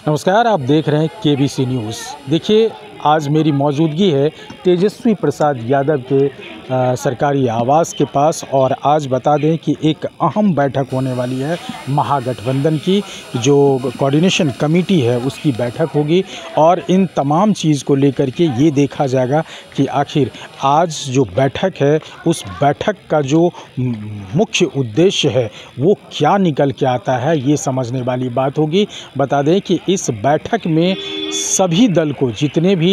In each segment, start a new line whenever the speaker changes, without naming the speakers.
नमस्कार, आप देख रहे हैं केबीसी न्यूज़। देखिए, आज मेरी मौजूदगी है तेजस्वी प्रसाद यादव के सरकारी आवास के पास और आज बता दें कि एक अहम बैठक होने वाली है महागठबंधन की। जो कोऑर्डिनेशन कमेटी है उसकी बैठक होगी और इन तमाम चीज़ को लेकर के ये देखा जाएगा कि आखिर आज जो बैठक है उस बैठक का जो मुख्य उद्देश्य है वो क्या निकल के आता है, ये समझने वाली बात होगी। बता दें कि इस बैठक में सभी दल को, जितने भी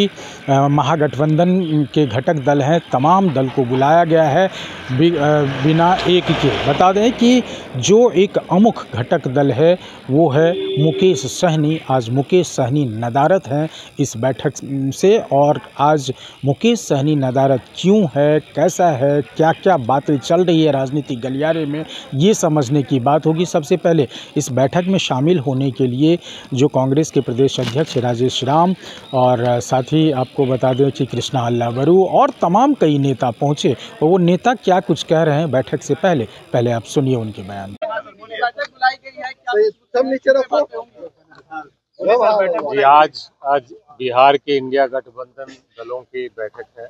महागठबंधन के घटक दल हैं, तमाम दल को बुलाया गया है बिना एक के। बता दें कि जो एक अमुख घटक दल है वो है मुकेश सहनी। आज मुकेश सहनी नदारत हैं इस बैठक से और आज मुकेश सहनी नदारत क्यों है, कैसा है, क्या क्या बातें चल रही है राजनीतिक गलियारे में, ये समझने की बात होगी। सबसे पहले इस बैठक में शामिल होने के लिए जो कांग्रेस के प्रदेश अध्यक्ष राजेश राम और साथ ही आपको बता दें कि कृष्णा अल्लावरू और तमाम कई नेता पहुंचे और वो नेता क्या कुछ कह रहे हैं बैठक से पहले आप सुनिए उनके बयान।
जी, आज बिहार के इंडिया गठबंधन दलों की बैठक है।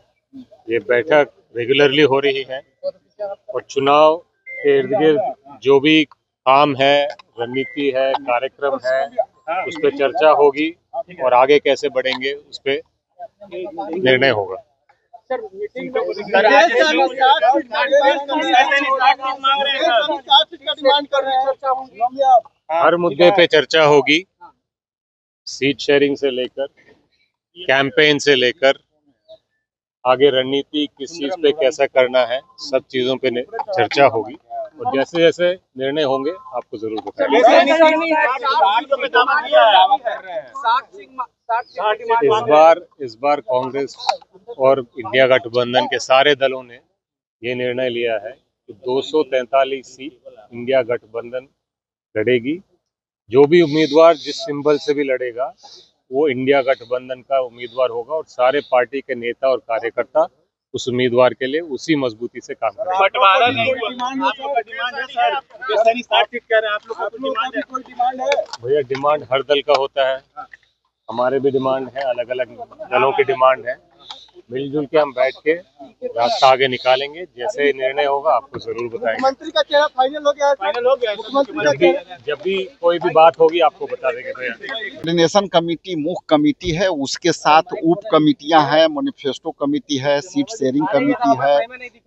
ये बैठक रेगुलरली हो रही है और चुनाव के इर्द गिर्द जो भी काम है, रणनीति है, कार्यक्रम है, उस पर चर्चा होगी और आगे कैसे बढ़ेंगे उस पर निर्णय होगा। हर मुद्दे पे चर्चा होगी, सीट शेयरिंग से लेकर कैंपेन से लेकर आगे रणनीति किस चीज पे कैसा करना है, सब चीजों पे चर्चा होगी और जैसे जैसे निर्णय होंगे आपको जरूर बताएंगे। इस बार कांग्रेस और इंडिया गठबंधन के सारे दलों ने ये निर्णय लिया है कि 243 सीट इंडिया गठबंधन लड़ेगी। जो भी उम्मीदवार जिस सिंबल से भी लड़ेगा वो इंडिया गठबंधन का उम्मीदवार होगा और सारे पार्टी के नेता और कार्यकर्ता उस उम्मीदवार के लिए उसी मजबूती से काम करेंगे। भैया, डिमांड हर दल का होता है, हमारे भी डिमांड है, अलग अलग दलों की डिमांड है। मिलजुल के हम बैठ के रास्ता आगे निकालेंगे। जैसे निर्णय होगा आपको जरूर बताएंगे। मंत्री का चेहरा फाइनल हो गया। जब भी कोई भी बात होगी आपको बता देंगे।
कोऑर्डिनेशन कमेटी मुख्य कमेटी है, उसके साथ उप कमेटियां हैं, मैनिफेस्टो कमेटी है, सीट शेयरिंग कमेटी है,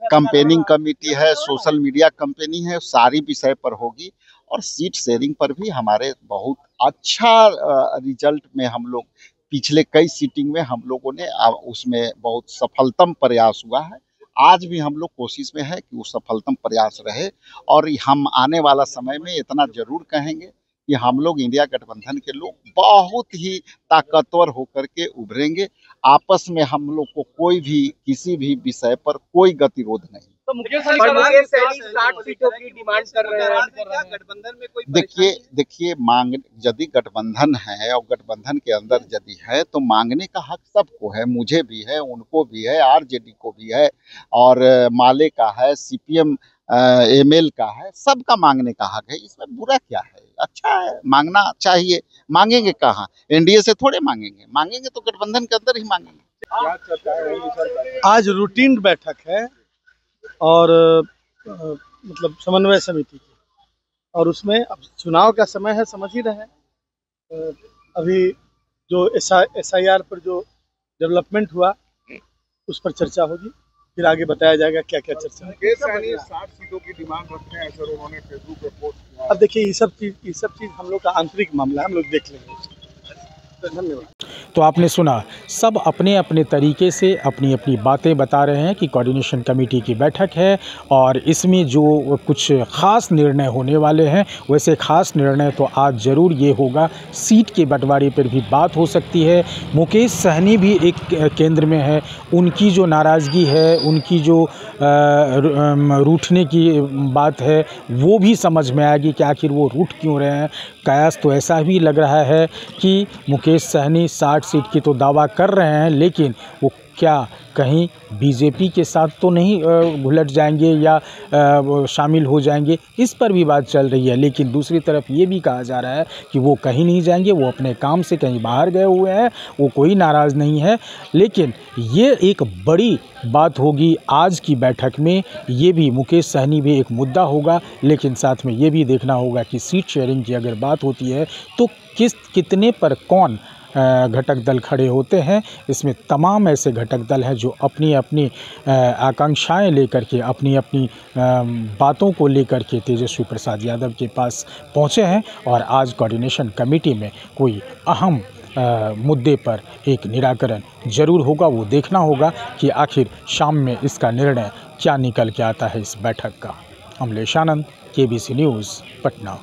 कैंपेनिंग कमेटी है, सोशल मीडिया कैंपेनिंग है, सारी विषय पर होगी। और सीट शेयरिंग पर भी हमारे बहुत अच्छा रिजल्ट में हम लोग पिछले कई सीटिंग में हम लोगों ने उसमें बहुत सफलतम प्रयास हुआ है। आज भी हम लोग कोशिश में है कि वो सफलतम प्रयास रहे और हम आने वाला समय में इतना जरूर कहेंगे कि हम लोग इंडिया गठबंधन के लोग बहुत ही ताकतवर होकर के उभरेंगे। आपस में हम लोग को कोई भी किसी भी विषय पर कोई गतिरोध नहीं।
तो मुकेश सहनी 60 सीटों की डिमांड कर रहे हैं गठबंधन में कोई।
देखिए मांग यदि गठबंधन है और गठबंधन के अंदर यदि है तो मांगने का हक सबको है, मुझे भी है, उनको भी है, आरजेडी को भी है और माले का है, सीपीएम एमएल का है, सबका मांगने का हक है। इसमें बुरा क्या है? अच्छा है, मांगना चाहिए। मांगेंगे कहाँ? एनडीए से थोड़े मांगेंगे, मांगेंगे तो गठबंधन के अंदर ही मांगेंगे।
आज रूटीन बैठक है और मतलब समन्वय समिति की, और उसमें अब चुनाव का समय है, समझ ही रहे। अभी जो SIR पर जो डेवलपमेंट हुआ उस पर चर्चा होगी, फिर आगे बताया जाएगा क्या क्या चर्चा है।
60 सीटों की डिमांड रखते हैं सर, उन्होंने फेसबुक पे पोस्ट किया।
अब देखिए ये सब चीज़ हम लोग का आंतरिक मामला है, हम लोग देख लेंगे। धन्यवाद।
तो आपने सुना, सब अपने अपने तरीके से अपनी अपनी बातें बता रहे हैं कि कोऑर्डिनेशन कमेटी की बैठक है और इसमें जो कुछ ख़ास निर्णय होने वाले हैं, वैसे ख़ास निर्णय तो आज ज़रूर ये होगा। सीट के बंटवारे पर भी बात हो सकती है। मुकेश सहनी भी एक केंद्र में है, उनकी जो नाराज़गी है, उनकी जो रूठने की बात है वो भी समझ में आएगी कि आखिर वो रूठ क्यों रहे हैं। कयास तो ऐसा भी लग रहा है कि मुकेश सहनी 60 सीट की तो दावा कर रहे हैं, लेकिन वो क्या कहीं बीजेपी के साथ तो नहीं घुलट जाएंगे या शामिल हो जाएंगे, इस पर भी बात चल रही है। लेकिन दूसरी तरफ ये भी कहा जा रहा है कि वो कहीं नहीं जाएंगे, वो अपने काम से कहीं बाहर गए हुए हैं, वो कोई नाराज़ नहीं है। लेकिन ये एक बड़ी बात होगी आज की बैठक में, ये भी मुकेश सहनी भी एक मुद्दा होगा। लेकिन साथ में ये भी देखना होगा कि सीट शेयरिंग की अगर बात होती है तो कितने पर कौन घटक दल खड़े होते हैं। इसमें तमाम ऐसे घटक दल हैं जो अपनी अपनी आकांक्षाएं लेकर के, अपनी अपनी बातों को लेकर के तेजस्वी प्रसाद यादव के पास पहुंचे हैं। और आज कोऑर्डिनेशन कमेटी में कोई अहम मुद्दे पर एक निराकरण जरूर होगा। वो देखना होगा कि आखिर शाम में इसका निर्णय क्या निकल के आता है इस बैठक का। अमलेश आनंद, KBC न्यूज़, पटना।